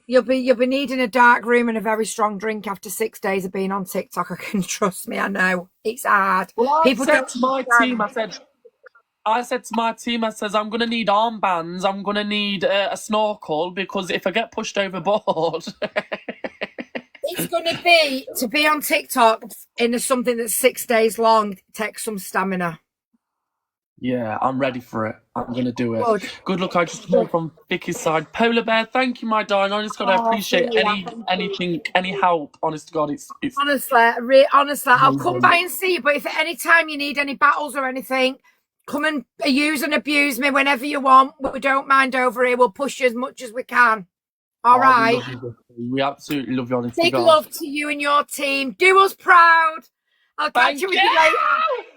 You'll be needing a dark room and a very strong drink after 6 days of being on TikTok. I can trust me. I know it's hard. Well, I People said don't to my team, understand. I said to my team, I says, I'm gonna need armbands. I'm gonna need a snorkel because if I get pushed overboard. It's going to be on TikTok in something that's 6 days long. Takes some stamina. Yeah, I'm ready for it. I'm gonna do it. Good. Good luck. I just heard from Vicky's side. Polar Bear, thank you, my darling. I just gotta Oh, appreciate Thank you. anything, any help. Honest to God, it's Honestly, I'll come amazing. by and see you. But if at any time you need any battles or anything, come and use and abuse me whenever you want. We don't mind over here. We'll push you as much as we can. All Oh, we right. love you, Vicky. We absolutely love you, honest to Big God. love to you and your team. Do us proud. I'll catch you Thank with you. you later.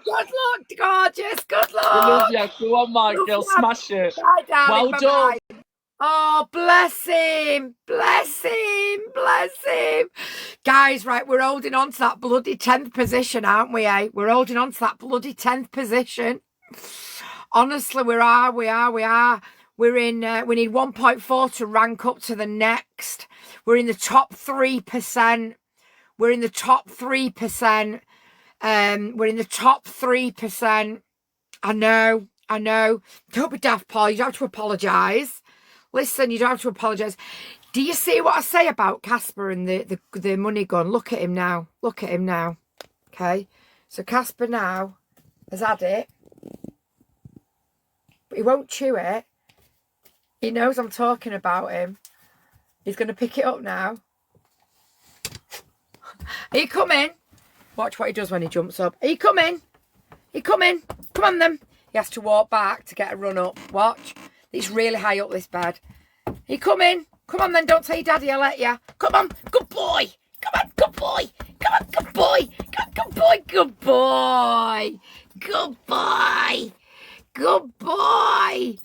Good luck, gorgeous. Good We love luck. you. Go on, my Love girl. you. Smash it. Bye, darling. Well Bye done. bye. Oh, bless him. Bless him. Bless him. Guys, right, we're holding on to that bloody 10th position, aren't we, eh? We're holding on to that bloody 10th position. Honestly, we are. We're in, we need 1.4 to rank up to the next. We're in the top 3%. We're in the top 3%. We're in the top 3%. I know. Don't be daft, Paul. You don't have to apologise. Listen, you don't have to apologise. Do you see what I say about Casper and the money gun? Look at him now. Okay. So Casper now has had it. But he won't chew it. He knows I'm talking about him. He's going to pick it up now. Are you coming? Watch what he does when he jumps up. Are you coming? Come on then. He has to walk back to get a run up. Watch. It's really high up, this bed. Are you coming? Come on then, don't tell your daddy I'll let you. Come on, good boy. Come on, good boy. Come on, good boy. Good boy, good boy. Good boy. Good boy.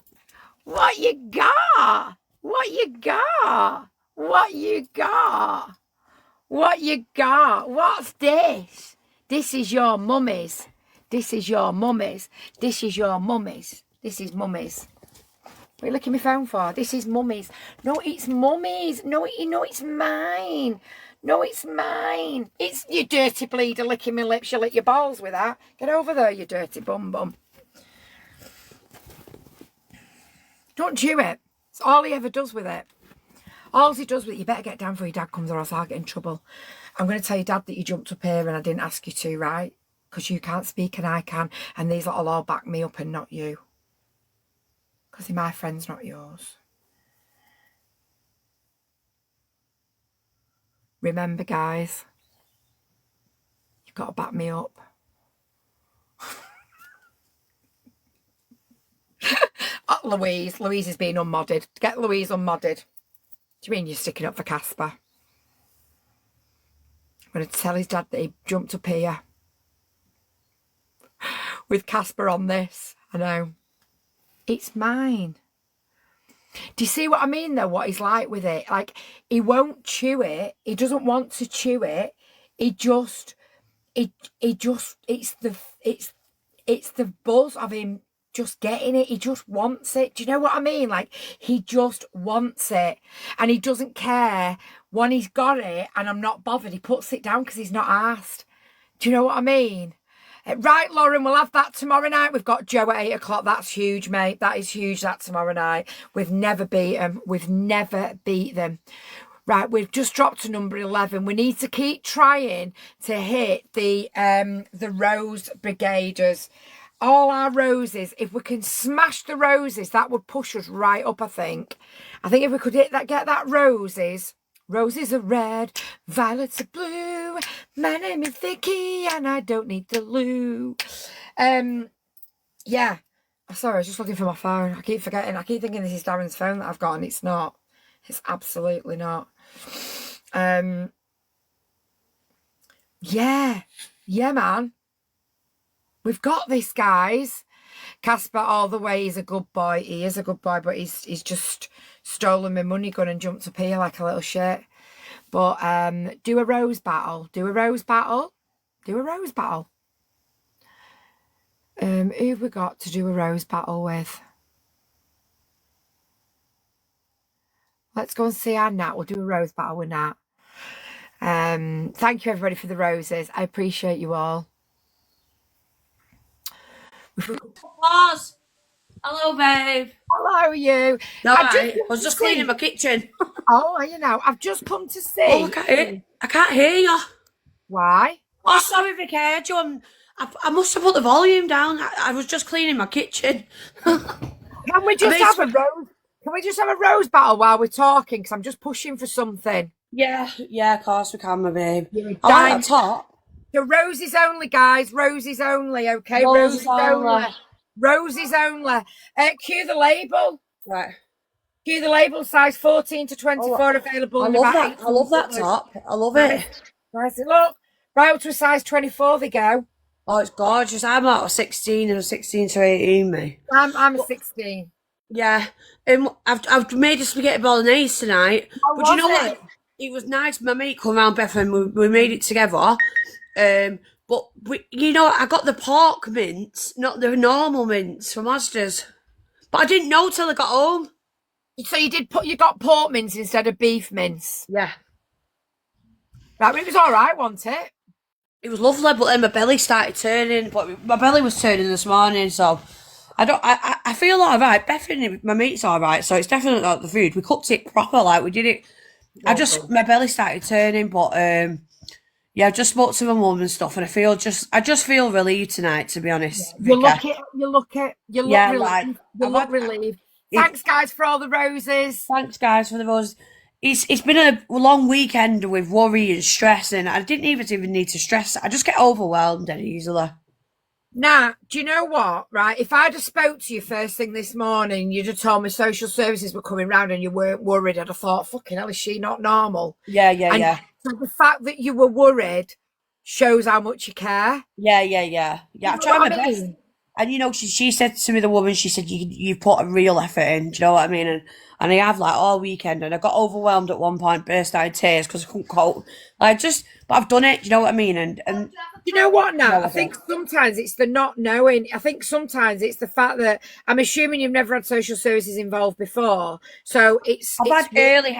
What you got? What you got? What you got? What you got? What's this? This is your mummy's. This is your mummy's. This is your mummy's. This is mummy's. What are you looking at my phone for? This is mummy's. No, it's mummy's. No, it's mine. No, it's mine. It's you dirty bleeder licking my lips. You lick your balls with that. Get over there, you dirty bum. Don't chew it. It's all he ever does with it. All he does with it, you better get down before your dad comes or else I'll get in trouble. I'm going to tell your dad that you jumped up here and I didn't ask you to, right? Because you can't speak and I can. And these lot will all back me up and not you. Because they're my friends, not yours. Remember, guys, you've got to back me up. Oh, Louise is being unmodded. Get Louise unmodded. Do you mean you're sticking up for Casper? I'm going to tell his dad that he jumped up here with Casper on this. I know. It's mine. Do you see what I mean, though, what he's like with it? Like, he won't chew it. He doesn't want to chew it. He just, it's the buzz of him just getting it. He just wants it. Do you know what I mean? Like, he just wants it. And he doesn't care when he's got it and I'm not bothered. He puts it down because he's not asked. Do you know what I mean? Right, Lauren, we'll have that tomorrow night. We've got Joe at 8 o'clock. That's huge, mate. That is huge, that tomorrow night. We've never beat them. We've never beat them. Right, we've just dropped to number 11. We need to keep trying to hit the Rose Brigaders. All our roses. If we can smash the roses, that would push us right up, I think. I think if we could hit that, get that roses. Roses are red, violets are blue. My name is Vicky and I don't need the loo. Yeah. Sorry, I was just looking for my phone. I keep forgetting. I keep thinking this is Darren's phone that I've got and it's not. It's absolutely not. Yeah. Yeah, man. We've got this, guys. Casper all the way. He's a good boy. He is a good boy, but he's just stolen my money gun and jumped up here like a little shit. But do a rose battle. Do a rose battle. Do a rose battle. Who have we got to do a rose battle with? Let's go and see our Nat. We'll do a rose battle with Nat. Thank you everybody for the roses. I appreciate you all. Pause. Hello, babe. Hello, you. No, I was just cleaning my kitchen. Oh, you know, I've just come to see. Oh, I can't hear you. Why? Oh, sorry, Vicky. I heard you. I must have put the volume down. I was just cleaning my kitchen. Can we just have a rose? Can we just have a rose battle while we're talking? Because I'm just pushing for something. Yeah, of course we can, my babe. I like that top. So roses only, guys. Roses only, okay? Roses only. Roses only. Cue the label. Right. Cue the label, size 14 to 24 available. I love that. I love that top. I love it. Nice. Look, right up to a size 24 they go. Oh, it's gorgeous. I'm like a 16 and a 16 to 18, me. I'm a 16. Yeah. I've made a spaghetti bolognese tonight. But you know what? It was nice. My mate come round, Beth, and we made it together. But I got the pork mince, not the normal mince from Asda's. But I didn't know till I got home. So you got pork mince instead of beef mince? Yeah. Right, it was all right, wasn't it? It was lovely, but then my belly started turning. But my belly was turning this morning, so I feel all right. Bethany, my mate's all right, so it's definitely not the food. We cooked it proper, like we did it. My belly started turning, but yeah, I just spoke to my mum and stuff, and I just feel relieved tonight, to be honest. You look relieved. Thanks, guys, for all the roses. Thanks, guys, for the roses. It's been a long weekend with worry and stress, and I didn't even need to stress. I just get overwhelmed dead easily. Now, do you know what? Right, if I'd have spoke to you first thing this morning, you'd have told me social services were coming round and you weren't worried. I'd have thought, fucking hell, is she not normal? Yeah. So the fact that you were worried shows how much you care. Yeah. I've tried my best. And she said to me, the woman, she said, you put a real effort in. Do you know what I mean? And I have, like, all weekend, and I got overwhelmed at one point, burst out in tears because I couldn't cope. But I've done it. Do you know what I mean? And you know what now? I think sometimes it's the not knowing. I think sometimes it's the fact that I'm assuming you've never had social services involved before. So I've had early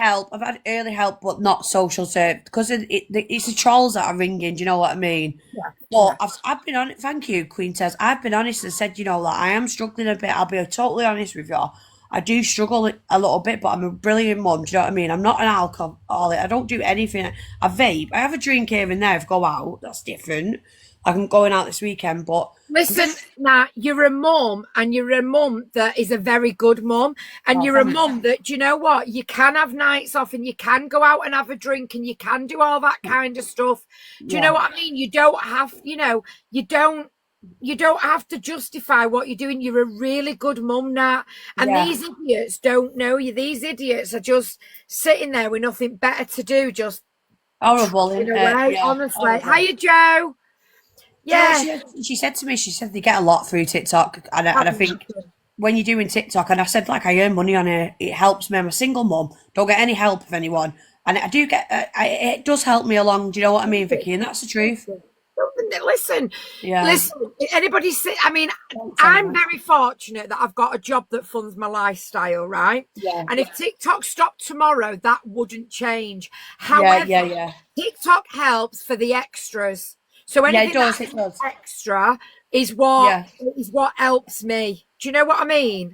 help, but not social service, because it's the trolls that are ringing. Do you know what I mean? Yeah. But I've been honest. Thank you, Queen Tess. I've been honest and said, I am struggling a bit. I'll be totally honest with you. I do struggle a little bit, but I'm a brilliant mum. Do you know what I mean? I'm not an alcoholic. I don't do anything. I vape. I have a drink here and there if I go out. That's different. I'm going out this weekend, but... Listen, now, you're a mum, and you're a mum that is a very good mum, and you're a mum that, do you know what? You can have nights off, and you can go out and have a drink, and you can do all that kind of stuff. Do you know what I mean? You don't have, you don't have to justify what you're doing. You're a really good mum, Nat. And these idiots don't know you. These idiots are just sitting there with nothing better to do, just horrible, honestly. Horrible. Hiya, Joe. Yeah. She said to me, they get a lot through TikTok, and I think when you're doing TikTok, and I said, like, I earn money on it, it helps me. I'm a single mum, don't get any help of anyone, and I do get it does help me along. Do you know what I mean, Vicky? And that's the truth. Listen, anybody see? I mean, I'm very fortunate that I've got a job that funds my lifestyle, right? Yeah. And if TikTok stopped tomorrow, that wouldn't change. However, TikTok helps for the extras. So anything it does. Extra is what helps me. Do you know what I mean?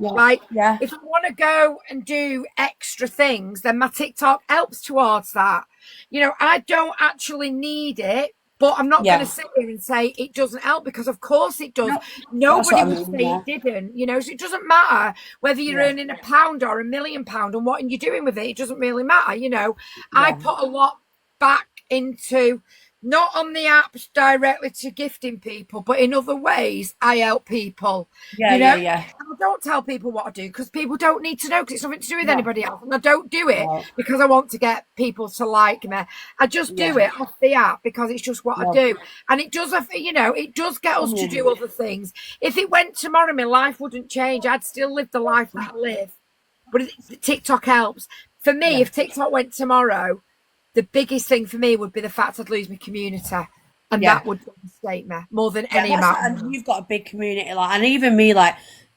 Yeah. If I want to go and do extra things, then my TikTok helps towards that. I don't actually need it. But I'm not going to sit here and say it doesn't help, because of course it does. Nobody would say it didn't, so it doesn't matter whether you're earning £1 or £1 million and what you're doing with it. It doesn't really matter, I put a lot back into, not on the apps directly to gifting people, but in other ways I help people. And I don't tell people what I do, because people don't need to know, because it's nothing to do with anybody else. And I don't do it because I want to get people to like me. I just do it off the app because it's just what I do. And it does, it does get us to do other things. If it went tomorrow, my life wouldn't change. I'd still live the life that I live. But TikTok helps. For me, if TikTok went tomorrow, the biggest thing for me would be the fact I'd lose my community, and that would devastate me more than any amount. And you've got a big community, and even me,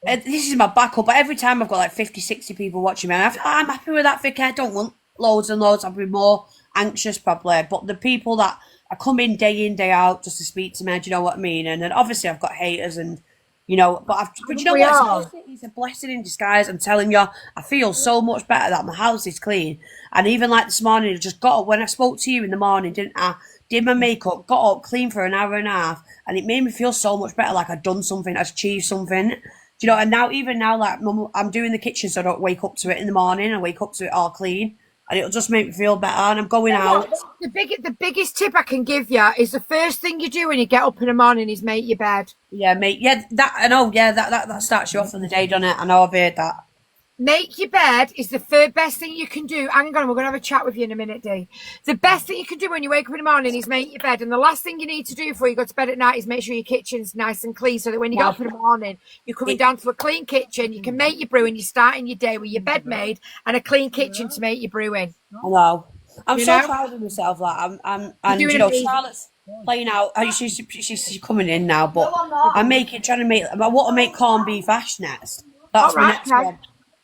this is my backup, but every time I've got like 50, 60 people watching me, I'm happy with that, Vicky. I don't want loads and loads. I'd be more anxious probably. But the people that are coming day in, day out just to speak to me, do you know what I mean? And then obviously I've got haters and, you know, but you know We are. what? It's a blessing in disguise. I'm telling you, I feel so much better that my house is clean. And even like this morning, I just got up when I spoke to you in the morning, didn't I? Did my makeup, got up, clean for an hour and a half, and it made me feel so much better, like I'd done something, I'd achieved something. Do you know? And now, even now, like I'm doing the kitchen, so I don't wake up to it in the morning. I wake up to it all clean, and it'll just make me feel better. And I'm going out. The biggest tip I can give you is the first thing you do when you get up in the morning is make your bed. Yeah, mate. Yeah, that I know. Yeah, that starts you off on the day, doesn't it? I know. I've heard that. Make your bed is the third best thing you can do. Hang on, we're going to have a chat with you in a minute, Dee. The best thing you can do when you wake up in the morning is make your bed. And the last thing you need to do before you go to bed at night is make sure your kitchen's nice and clean so that when you get up in the morning, you're coming down to a clean kitchen. You can make your brew and you're starting your day with your bed made and a clean kitchen to make your brew in. I know. I'm You so know? proud of myself. Like and doing you know, amazing. Charlotte's playing out. She's coming in now, but I'm trying to make. I want to make corned beef hash next. That's my Alright, next okay. one.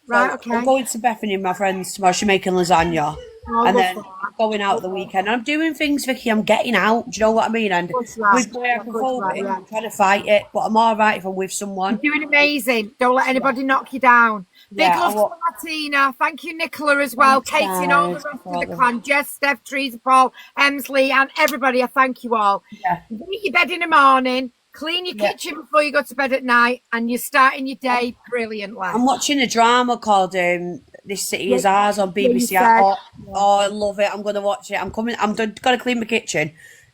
Right, So okay. I'm going to Bethany and my friends tomorrow. She's making lasagna. And then going out the weekend. I'm doing things, Vicky. I'm getting out. Do you know what I mean? And with acrophobia, I'm trying to fight it, but I'm all right if I'm with someone. You're doing amazing. Don't let anybody knock you down. Big Yeah, love to Martina. Thank you, Nicola, as well. Katie and all the rest of the clan. Jess, Steph, Teresa, Paul, Emsley, and everybody. I thank you all. Yeah. Eat your bed in the morning. Clean your kitchen before you go to bed at night, and you're starting your day brilliantly. I'm watching a drama called This City Is Ours on BBC. I love it. I'm going to watch it. I'm going to clean my kitchen.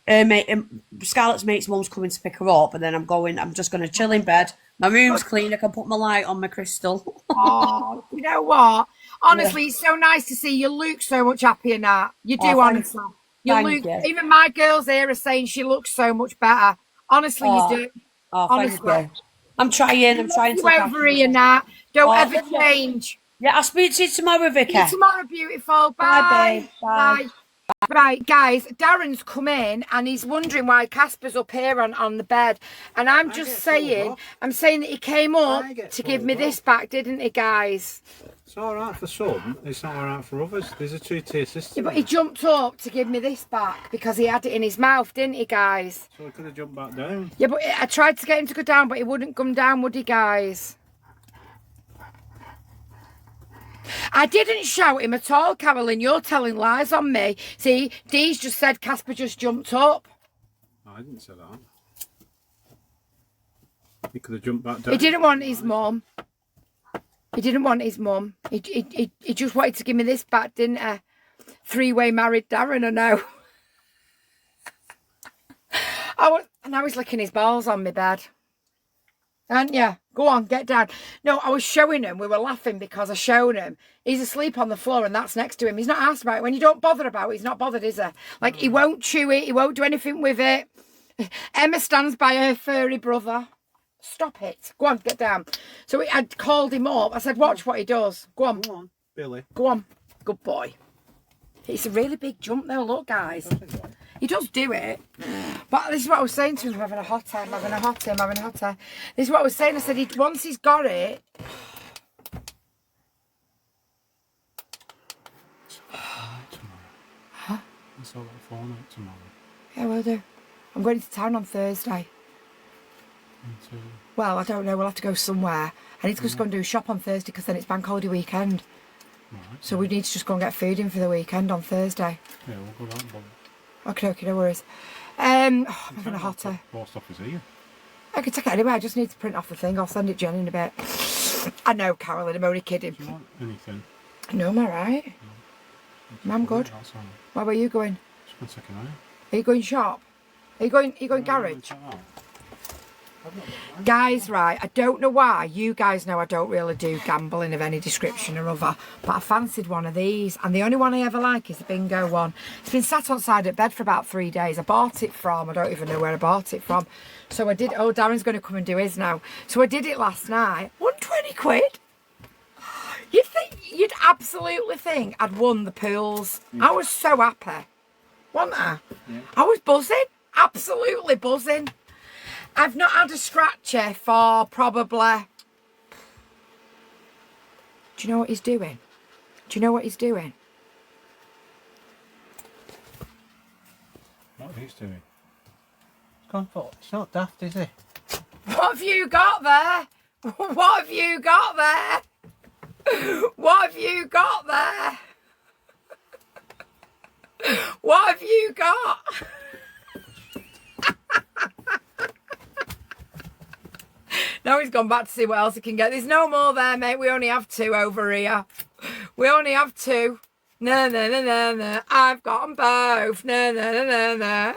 Scarlett's mate's mum's coming to pick her up, and then I'm just going to chill in bed. My room's clean. I can put my light on my crystal. Oh, you know what? Honestly, it's so nice to see you look so much happier now. You do, honestly. Thank you. Even my girls here are saying she looks so much better. Honestly, you do. Oh, honestly. thank you. I'm trying to look over here now. Don't ever change. Yeah, I'll speak to you tomorrow, Vicky. See you tomorrow, beautiful. Bye. Bye, babe. Bye. Right, guys, Darren's come in and he's wondering why Casper's up here on the bed. And I'm saying that he came up to give me this back, didn't he, guys? It's all right for some, it's not all right for others. There's a two-tier system. Yeah, but he jumped up to give me this back because he had it in his mouth, didn't he, guys? So he could have jumped back down. Yeah, but I tried to get him to go down, but he wouldn't come down, would he, guys? I didn't shout him at all, Carolyn. You're telling lies on me. See, Dee's just said Casper just jumped up. I didn't say that. He could have jumped back down. He didn't want his mum. He didn't want his mum. He just wanted to give me this back, didn't he? Three-way married Darren, I know. Now he's licking his balls on my bed. Aren't you? Go on, get down. No, I was showing him. We were laughing because I showed him. He's asleep on the floor and that's next to him. He's not asked about it. When you don't bother about it, he's not bothered, is he? Like, he won't chew it. He won't do anything with it. Emma stands by her furry brother. Stop it. Go on, get down. So I'd called him up. I said, watch what he does. Go on. Go on, Billy. Go on. Good boy. It's a really big jump though, look, guys. He does do it. But this is what I was saying to him. I'm having a hot time, I'm having a hot time, I'm having a hot time. This is what I was saying. I said, once he's got it... Huh? It's all that phone out tomorrow. Yeah, we'll do. I'm going to town on Thursday. Well, I don't know. We'll have to go somewhere. I need to just go and do a shop on Thursday because then it's bank holiday weekend. Right, so we need to just go and get food in for the weekend on Thursday. Yeah, we'll go that, but... Okay, no worries. I'm having a hotter. Post office here. I can take it anyway. I just need to print off the thing. I'll send it Jen in a bit. I know, Carolyn. I'm only kidding. Do you want anything? No, I'm alright. No. I'm good. Where are you going? Just going to take an eye. Are you going shop? Are you going garage? Guys, right, I don't know why. You guys know I don't really do gambling of any description or other, but I fancied one of these, and the only one I ever like is the bingo one. It's been sat outside at bed for about 3 days. I bought it from, I don't even know where I bought it from. So I did, oh, Darren's going to come and do his now. So I did it last night. 120 quid. You'd absolutely think I'd won the pools. I was so happy. Wasn't I? Yeah. I was buzzing. Absolutely buzzing. I've not had a scratcher for probably Do you know what he's doing? Do you know what he's doing? What he's doing? It's gone for. It's not daft, is it? What have you got there? What have you got there? What have you got there? What have you got? Now he's gone back to see what else he can get. There's no more there, mate. We only have 2 over here. We only have 2. No, no, no, no, no. I've got them both. No, no, no, no, no.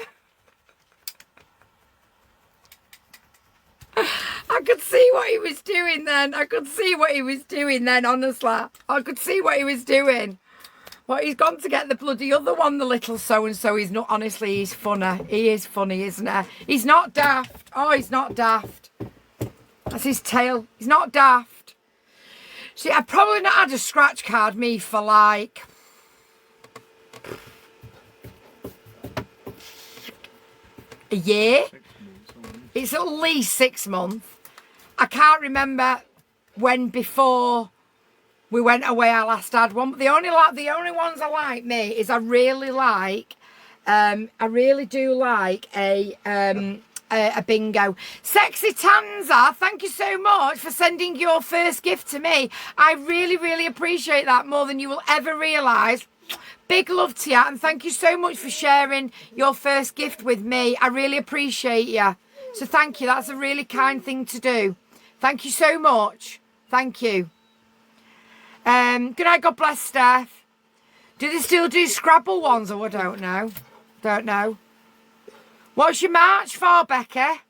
I could see what he was doing then. I could see what he was doing then, honestly. I could see what he was doing. But he's gone to get the bloody other one, the little so-and-so. He's not, honestly, he's funny. He is funny, isn't he? He's not daft. Oh, he's not daft. That's his tail. He's not daft. See, I've probably not had a scratch card, me, for like... a year. It's at least 6 months. I can't remember when before we went away I last had one. But the only ones I like, me, is I really do like a bingo. Sexy Tanza, thank you so much for sending your first gift to me. I really, really appreciate that more than you will ever realise. Big love to you, and thank you so much for sharing your first gift with me. I really appreciate you. So thank you. That's a really kind thing to do. Thank you so much. Thank you. Good night. God bless, Steph. Do they still do Scrabble ones? Oh, I don't know. Don't know. What's your march for, Becca?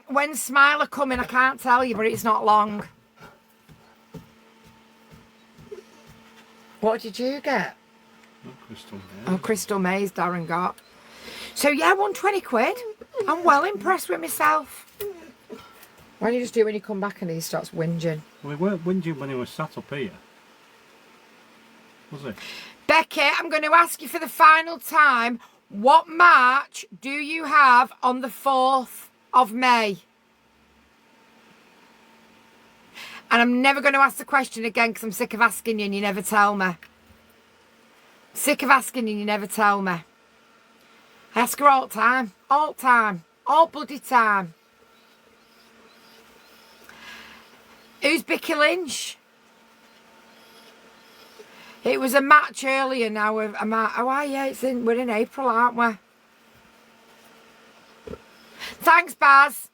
When Smile are coming, I can't tell you, but it's not long. What did you get? Crystal Maze. Oh, Crystal Maze, Darren got. So yeah, 120 quid. I'm well impressed with myself. Why don't you just do it when you come back and he starts whinging? Well, he weren't whinging when he was sat up here. Was he? Becky, I'm going to ask you for the final time, what march do you have on the 4th of May? And I'm never going to ask the question again because I'm sick of asking you and you never tell me. Sick of asking you and you never tell me. I ask her all the time. All the time. All bloody time. Who's Becky Lynch? It was a match earlier now. Oh, yeah, we're in April, aren't we? Thanks, Baz.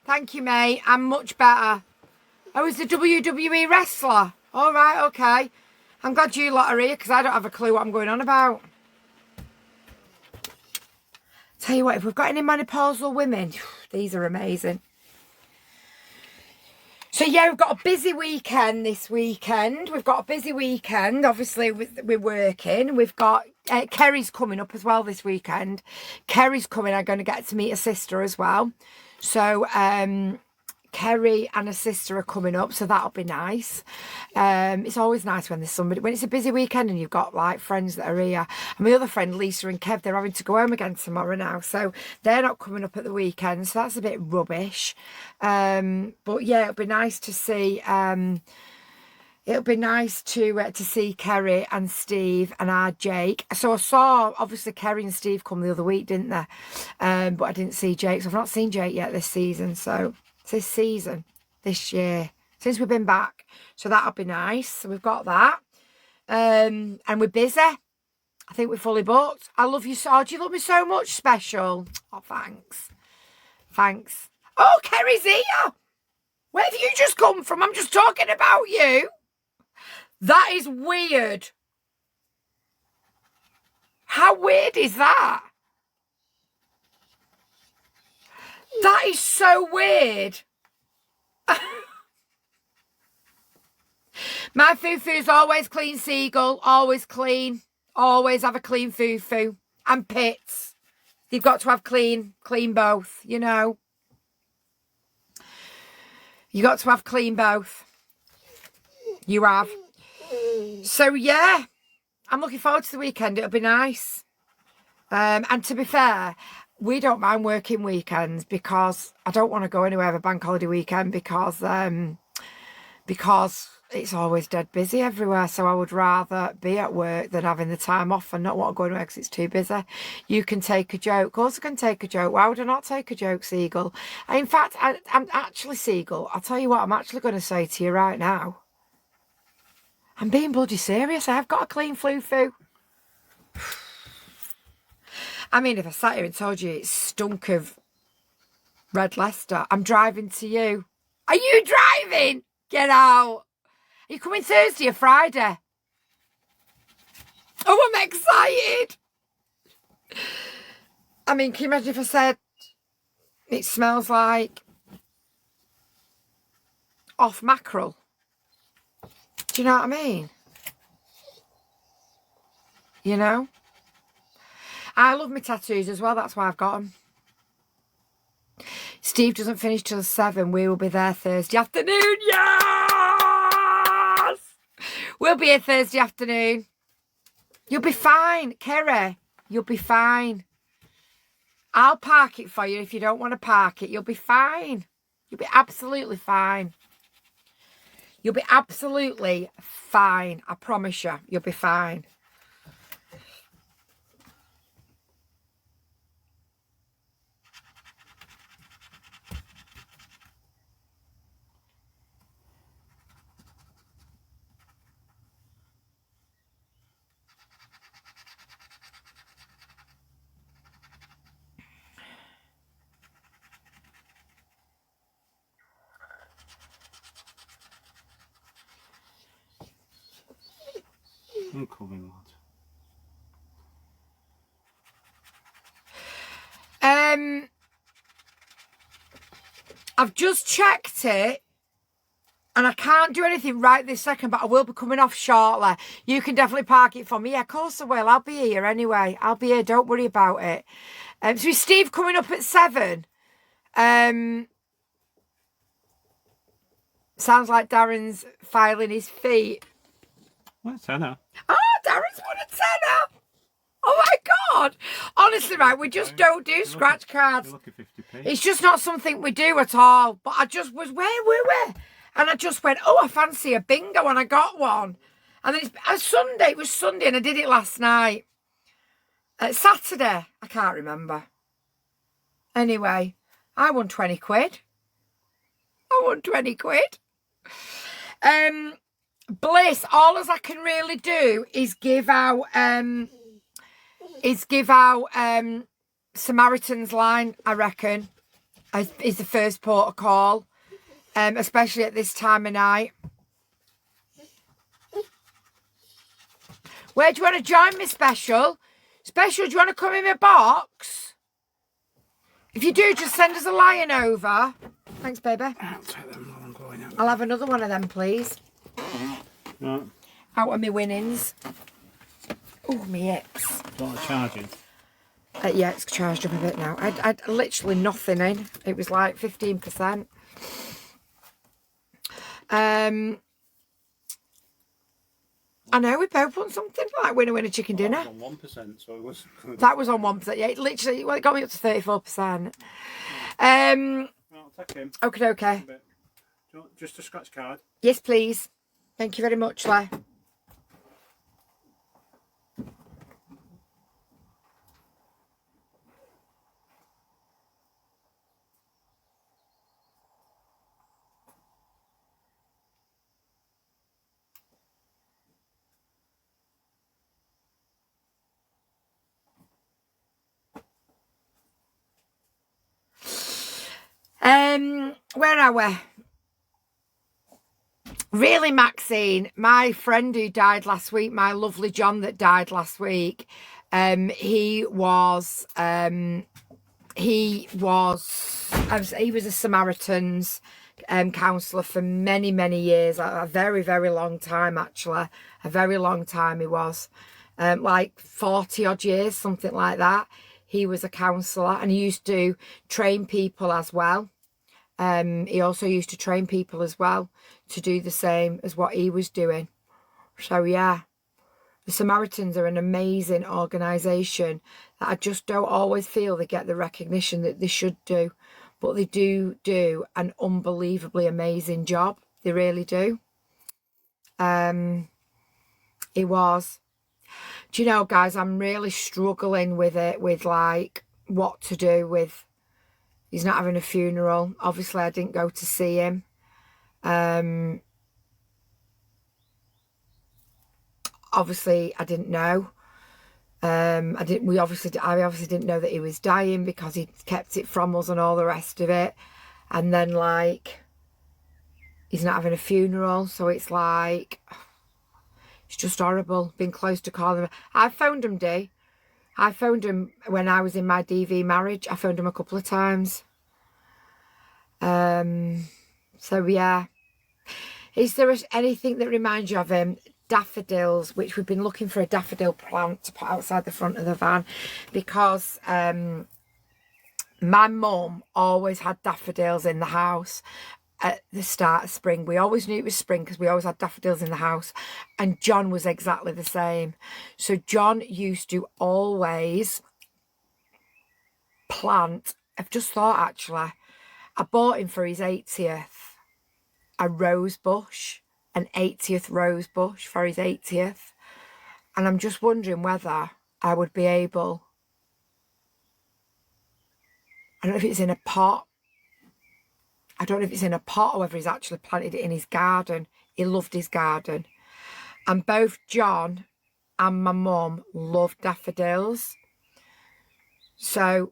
Thank you, mate. I'm much better. Oh, he's the WWE wrestler. All right, okay. I'm glad you lot are here because I don't have a clue what I'm going on about. Tell you what, if we've got any menopausal women, these are amazing. So yeah, we've got a busy weekend this weekend. We've got a busy weekend. Obviously, we're working. We've got Kerry's coming up as well this weekend. Kerry's coming. I'm going to get to meet her sister as well. So Kerry and her sister are coming up, so that'll be nice. It's always nice when there's somebody, when it's a busy weekend and you've got like friends that are here. And my other friend Lisa and Kev, they're having to go home again tomorrow now, so they're not coming up at the weekend, so that's a bit rubbish. But yeah, it'll be nice to see. It'll be nice to see Kerry and Steve and our Jake. So I saw, obviously, Kerry and Steve come the other week, didn't they? But I didn't see Jake, so I've not seen Jake yet this season. So this season, this year, since we've been back. So that'll be nice. So we've got that. And we're busy. I think we're fully booked. I love you so. Do you love me so much, special? Oh, thanks. Thanks. Oh, Kerry's here. Where have you just come from? I'm just talking about you. That is weird. How weird is that? That is so weird. My foo-foo is always clean, Seagull. Always clean. Always have a clean foo-foo. And pits. You've got to have clean both, you know. You got to have clean both. You have. So, yeah. I'm looking forward to the weekend. It'll be nice. And to be fair, we don't mind working weekends because I don't want to go anywhere over bank holiday weekend because it's always dead busy everywhere, so I would rather be at work than having the time off and not want to go to work because it's too busy. You can take a joke. Of course I can take a joke. Why would I not take a joke, Seagull? In fact, I'm actually, Seagull, I'll tell you what I'm actually going to say to you right now. I'm being bloody serious. I've got a clean flu-foo. I mean, if I sat here and told you it stunk of Red Leicester, I'm driving to you. Are you driving? Get out. Are you coming Thursday or Friday? Oh, I'm excited. I mean, can you imagine if I said it smells like off mackerel? Do you know what I mean? You know? I love my tattoos as well. That's why I've got them. Steve doesn't finish till 7. We will be there Thursday afternoon. Yes! We'll be here Thursday afternoon. You'll be fine, Kerry. You'll be fine. I'll park it for you if you don't want to park it. You'll be fine. You'll be absolutely fine. You'll be absolutely fine. I promise you, you'll be fine. I'm coming, lad. I've just checked it and I can't do anything right this second, but I will be coming off shortly. You can definitely park it for me. Yeah, of course I will. I'll be here anyway. I'll be here. Don't worry about it. So is Steve coming up at 7? Sounds like Darren's filing his feet. Well, tenner. Oh, Darren's won a tenner. Oh my God. Honestly, right, we just don't do scratch cards. You're lucky 50p. It's just not something we do at all. But I just was, where were we? And I just went, oh, I fancy a bingo, and I got one. And then it's Sunday. It was Sunday, and I did it last night. Saturday. I can't remember. Anyway, I won 20 quid. I won 20 quid. Bliss, all as I can really do is give out Samaritan's line, I reckon, is the first port of call, especially at this time of night. Where do you want to join me, Special? Special, do you want to come in my box? If you do, just send us a lion over. Thanks, baby. I'll take them while I'm going out. I'll have another one of them, please. Right. Out of my winnings. Oh, my hips. Got a charging. Yeah, it's charged up a bit now. I'd literally nothing in. It was like 15%. I know, we both won something like winner chicken dinner. On 1%, so it was. That was on 1%. Yeah, it literally, well, it got me up to 34%. I'll take him. Okay. Just a scratch card. Yes, please. Thank you very much, Le. Where are we? Really, Maxine, my friend who died last week, my lovely John that died last week, he was a Samaritan's counsellor for many, many years, a very, very long time, actually. A very long time he was, like 40 odd years, something like that. He was a counsellor, and he used to train people as well. He also used to train people as well to do the same as what he was doing. So yeah, the Samaritans are an amazing organisation that I just don't always feel they get the recognition that they should do. But they do an unbelievably amazing job. They really do. He was. Do you know, guys, I'm really struggling with it, with like what to do with. He's not having a funeral. Obviously, I didn't go to see him. Obviously, I didn't know. I obviously didn't know that he was dying because he kept it from us and all the rest of it. And then like, he's not having a funeral, so it's like, it's just horrible. Been close to calling him. I phoned him, Dee. I phoned him when I was in my DV marriage. I phoned him a couple of times. So yeah. Is there anything that reminds you of him? Daffodils, which we've been looking for a daffodil plant to put outside the front of the van, because my mum always had daffodils in the house at the start of spring. We always knew it was spring because we always had daffodils in the house, and John was exactly the same. So John used to always plant, I've just thought actually, I bought him for his 80th a rose bush, an 80th rose bush for his 80th, and I'm just wondering whether I would be able, I don't know if it's in a pot, or whether he's actually planted it in his garden. He loved his garden. And both John and my mum loved daffodils. So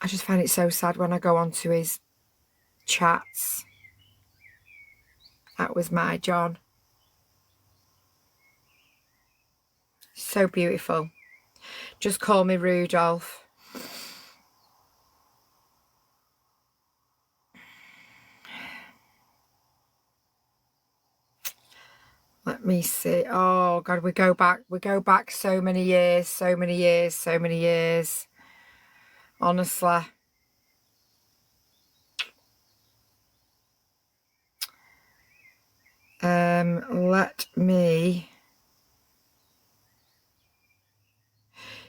I just find it so sad when I go onto his chats. That was my John. So beautiful. Just call me Rudolph. Let me see. Oh God, we go back so many years, so many years, so many years. Honestly. Let me.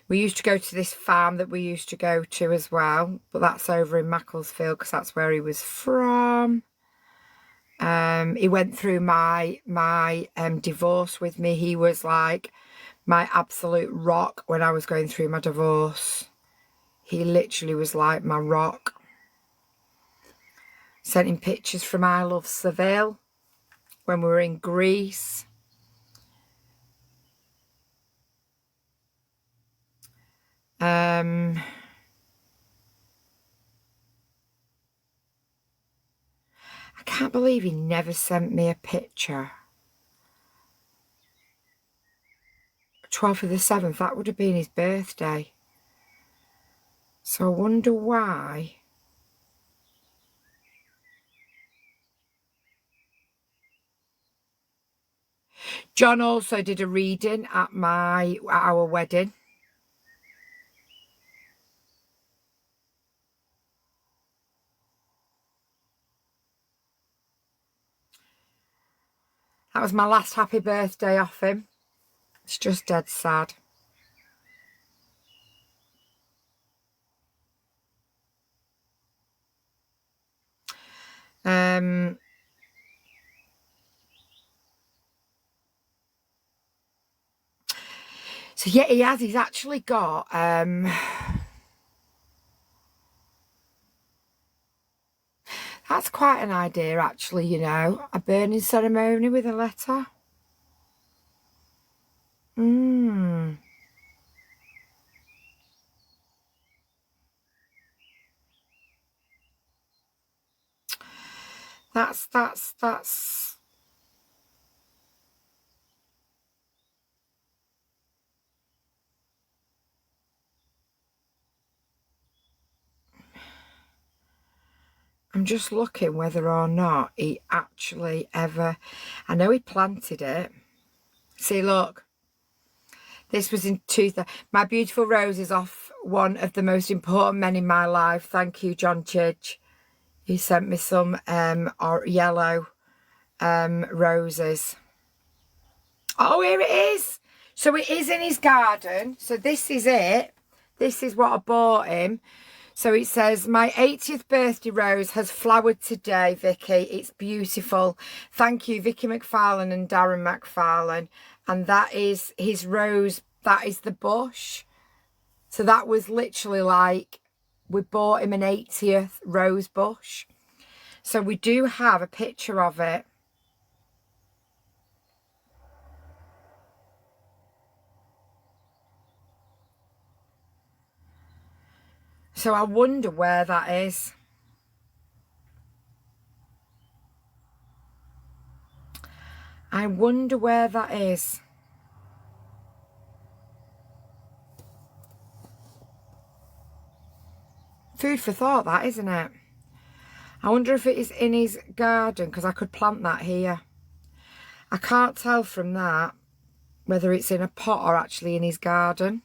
We used to go to this farm that we used to go to as well, but that's over in Macclesfield because that's where he was from. He went through my divorce with me. He was like my absolute rock when I was going through my divorce. He literally was like my rock. Sent him pictures from I Love Seville when we were in Greece. I can't believe he never sent me a picture. 12th of the 7th, that would have been his birthday. So I wonder why. John also did a reading at our wedding. That was my last happy birthday off him. It's just dead sad. So yeah, he's actually got that's quite an idea actually, you know, a burning ceremony with a letter. That's I'm just looking whether or not he actually ever, I know he planted it. See, look, this was in 2000. My beautiful rose is off one of the most important men in my life. Thank you, John Chidge. He sent me some yellow roses. Oh, here it is. So it is in his garden. So this is it. This is what I bought him. So it says, my 80th birthday rose has flowered today, Vicky. It's beautiful. Thank you, Vicky McFarlane and Darren McFarlane. And that is his rose. That is the bush. So that was literally like, we bought him an 80th rose bush. So we do have a picture of it. So I wonder where that is. I wonder where that is. Food for thought, that, isn't it? I wonder if it is in his garden, because I could plant that here. I can't tell from that whether it's in a pot or actually in his garden.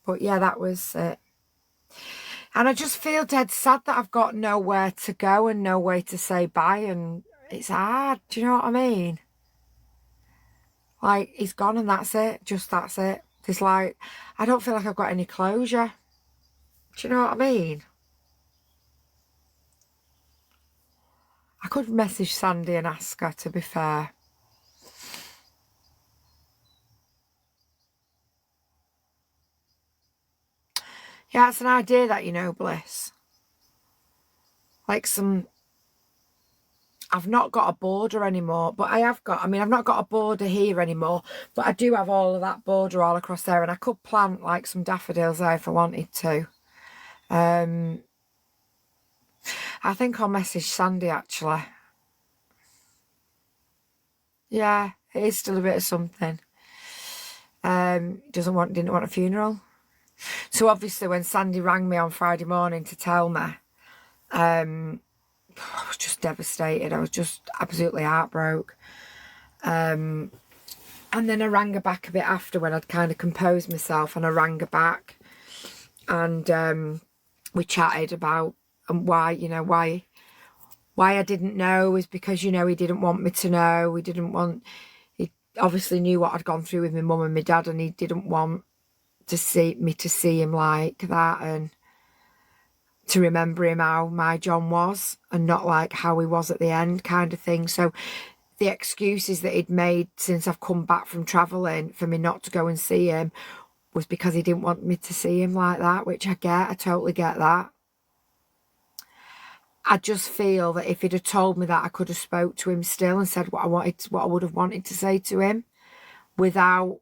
But yeah, that was it. And I just feel dead sad that I've got nowhere to go and no way to say bye. And it's hard. Do you know what I mean? Like, he's gone and that's it. Just that's it. It's like, I don't feel like I've got any closure. Do you know what I mean? I could message Sandy and ask her, to be fair. Yeah, it's an idea that, you know, Bliss. Like some... I've not got a border anymore, but I have got... I mean, I've not got a border here anymore, but I do have all of that border all across there, and I could plant, like, some daffodils there if I wanted to. I think I'll message Sandy, actually. Yeah, it is still a bit of something. Didn't want a funeral. So obviously when Sandy rang me on Friday morning to tell me, I was just devastated. I was just absolutely heartbroken. And then I rang her back a bit after when I'd kind of composed myself, and I rang her back, and we chatted about why, you know, why I didn't know was because, you know, he didn't want me to know. He obviously knew what I'd gone through with my mum and my dad, and he didn't want to see him like that, and to remember him how my John was and not like how he was at the end, kind of thing. So the excuses that he'd made since I've come back from travelling for me not to go and see him was because he didn't want me to see him like that, which I get. I totally get that. I just feel that if he'd have told me that, I could have spoke to him still and said what I would have wanted to say to him without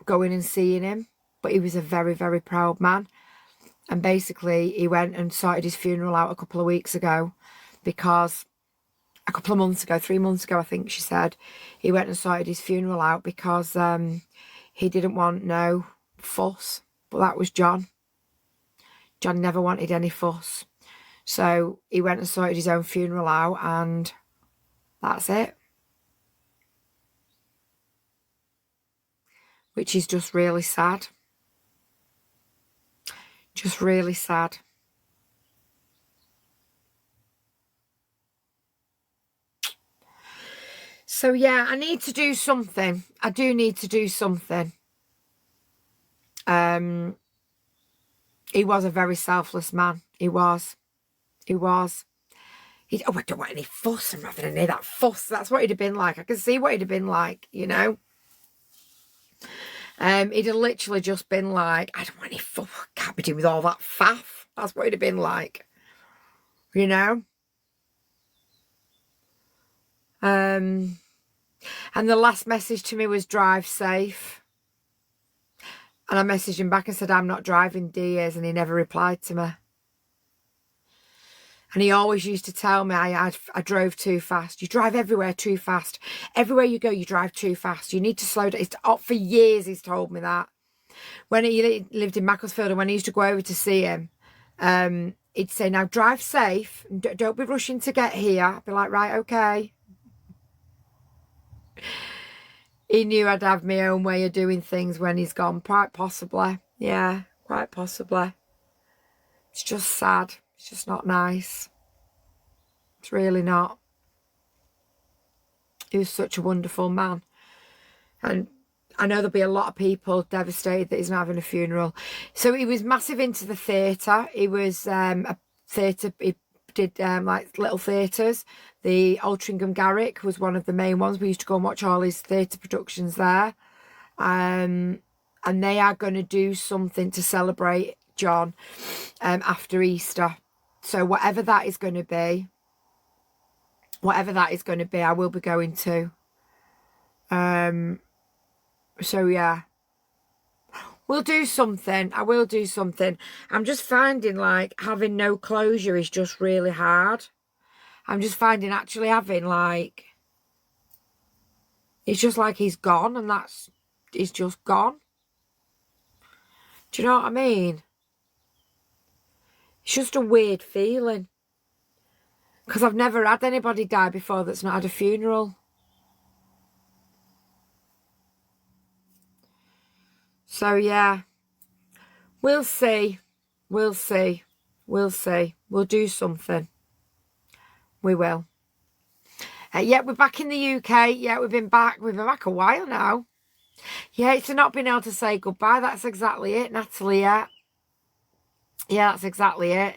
going and seeing him. But he was a very, very proud man. And basically, he went and sorted his funeral out a couple of weeks ago because a couple of months ago, 3 months ago, I think she said, he went and sorted his funeral out because he didn't want no fuss. But that was John. John never wanted any fuss. So he went and sorted his own funeral out, and that's it. Which is just really sad. Just really sad. So yeah, I need to do something. I do need to do something. He was a very selfless man. He was. He was. Oh, I don't want any fuss. I'm having any of that fuss. That's what he'd have been like. I can see what he'd have been like, you know. He'd have literally just been like, I don't want any fuss. I can't be doing with all that faff. That's what he'd have been like, you know. And the last message to me was drive safe. And I messaged him back and said, I'm not driving, dears. And he never replied to me. And he always used to tell me I drove too fast. You drive everywhere too fast. Everywhere you go, you drive too fast. You need to slow down. For years, he's told me that. When he lived in Macclesfield and when he used to go over to see him, he'd say, now drive safe. Don't be rushing to get here. I'd be like, right, okay. He knew I'd have my own way of doing things when he's gone. Quite possibly. Yeah, quite possibly. It's just sad. It's just not nice. It's really not. He was such a wonderful man. And I know there'll be a lot of people devastated that he's not having a funeral. So he was massive into the theatre. He was a theatre, he did like little theatres. The Altrincham Garrick was one of the main ones. We used to go and watch all his theatre productions there. And they are going to do something to celebrate John after Easter. So whatever that is going to be, I will be going to. So yeah, we'll do something. I will do something. I'm just finding like having no closure is just really hard. I'm just finding actually having like, it's just like he's gone and he's just gone. Do you know what I mean? It's just a weird feeling. Because I've never had anybody die before that's not had a funeral. So yeah, we'll see. We'll see. We'll see. We'll do something. We will. Yeah, we're back in the UK. Yeah, we've been back. We've been back a while now. Yeah, it's not being able to say goodbye. That's exactly it, Natalie. Yeah. Yeah, that's exactly it.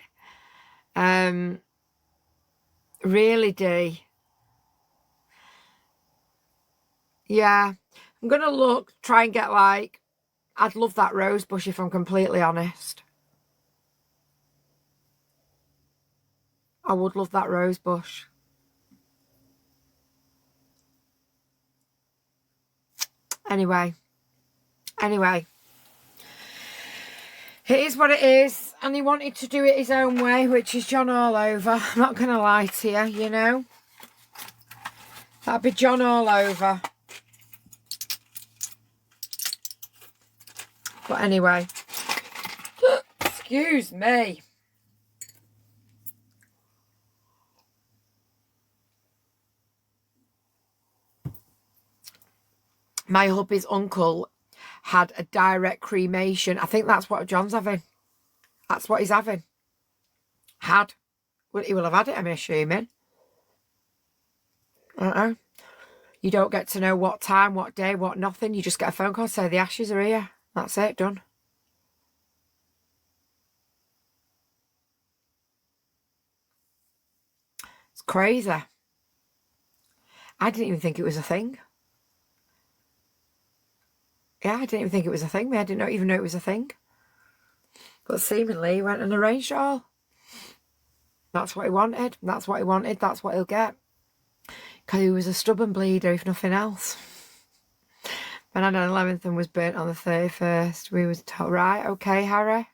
Really, Dee. Yeah. I'm going to try and get like, I'd love that rose bush if I'm completely honest. I would love that rose bush. Anyway. It is what it is. And he wanted to do it his own way, which is John all over. I'm not going to lie to you, you know. That'd be John all over. But anyway. Excuse me. My hubby's uncle had a direct cremation. I think that's what John's having. That's what he's having. Had. Well, he will have had it, I'm assuming. You don't get to know what time, what day, what nothing. You just get a phone call, say the ashes are here. That's it, done. It's crazy. I didn't even think it was a thing. Yeah, I didn't even think it was a thing. I didn't even know it was a thing. But seemingly he went and arranged it all. That's what he wanted. That's what he wanted. That's what he'll get. Because he was a stubborn bleeder, if nothing else. When I had an 11th and was burnt on the 31st, we was told, right, okay, Harry.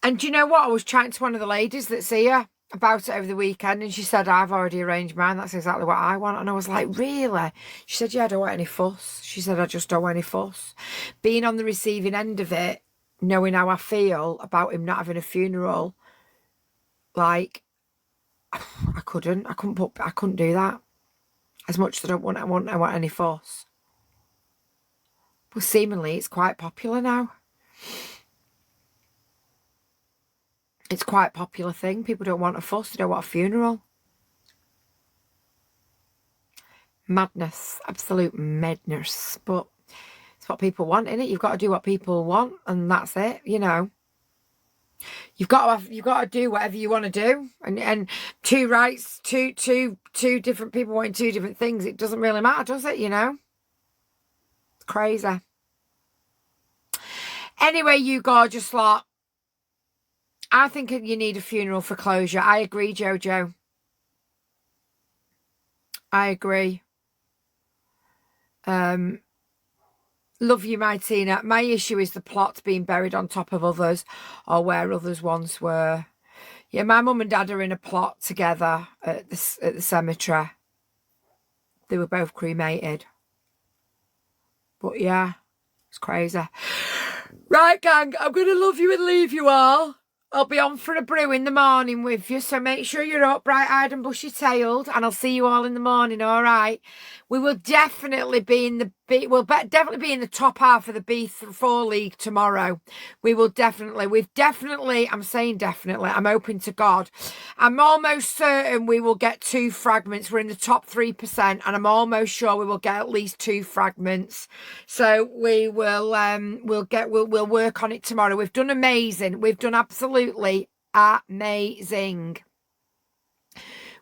And do you know what? I was chatting to one of the ladies that's here about it over the weekend, and she said, I've already arranged mine. That's exactly what I want. And I was like, really? She said, yeah, I don't want any fuss. She said, I just don't want any fuss. Being on the receiving end of it, knowing how I feel about him not having a funeral, like, I couldn't do that. As much as I want any fuss. But seemingly it's quite popular now. It's quite a popular thing. People don't want a fuss. They don't want a funeral. Madness. Absolute madness. But it's what people want, innit? You've got to do what people want, and that's it, you know. You've got to do whatever you want to do. And two rights, two different people wanting two different things. It doesn't really matter, does it, you know? It's crazy. Anyway, you gorgeous lot. I think you need a funeral for closure. I agree, Jojo. I agree. Love you, my Tina. My issue is the plot being buried on top of others or where others once were. Yeah, my mum and dad are in a plot together at the cemetery. They were both cremated. But yeah, it's crazy. Right, gang, I'm going to love you and leave you all. I'll be on for a brew in the morning with you, so make sure you're up, bright-eyed and bushy-tailed, and I'll see you all in the morning, all right? We will definitely be in the definitely be in the top half of the B4 league tomorrow. I'm saying definitely, I'm hoping to God. I'm almost certain we will get 2 fragments. We're in the top 3%, and I'm almost sure we will get at least 2 fragments. So we will, we'll work on it tomorrow. We've done amazing. We've done absolutely amazing.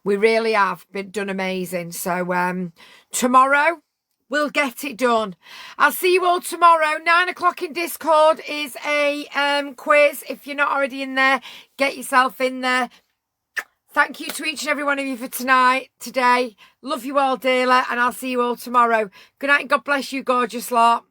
We really have done amazing. So tomorrow we'll get it done. I'll see you all tomorrow. 9 o'clock in Discord is a quiz. If you're not already in there, get yourself in there. Thank you to each and every one of you for today. Love you all dearly, and I'll see you all tomorrow. Good night and God bless you, gorgeous lot.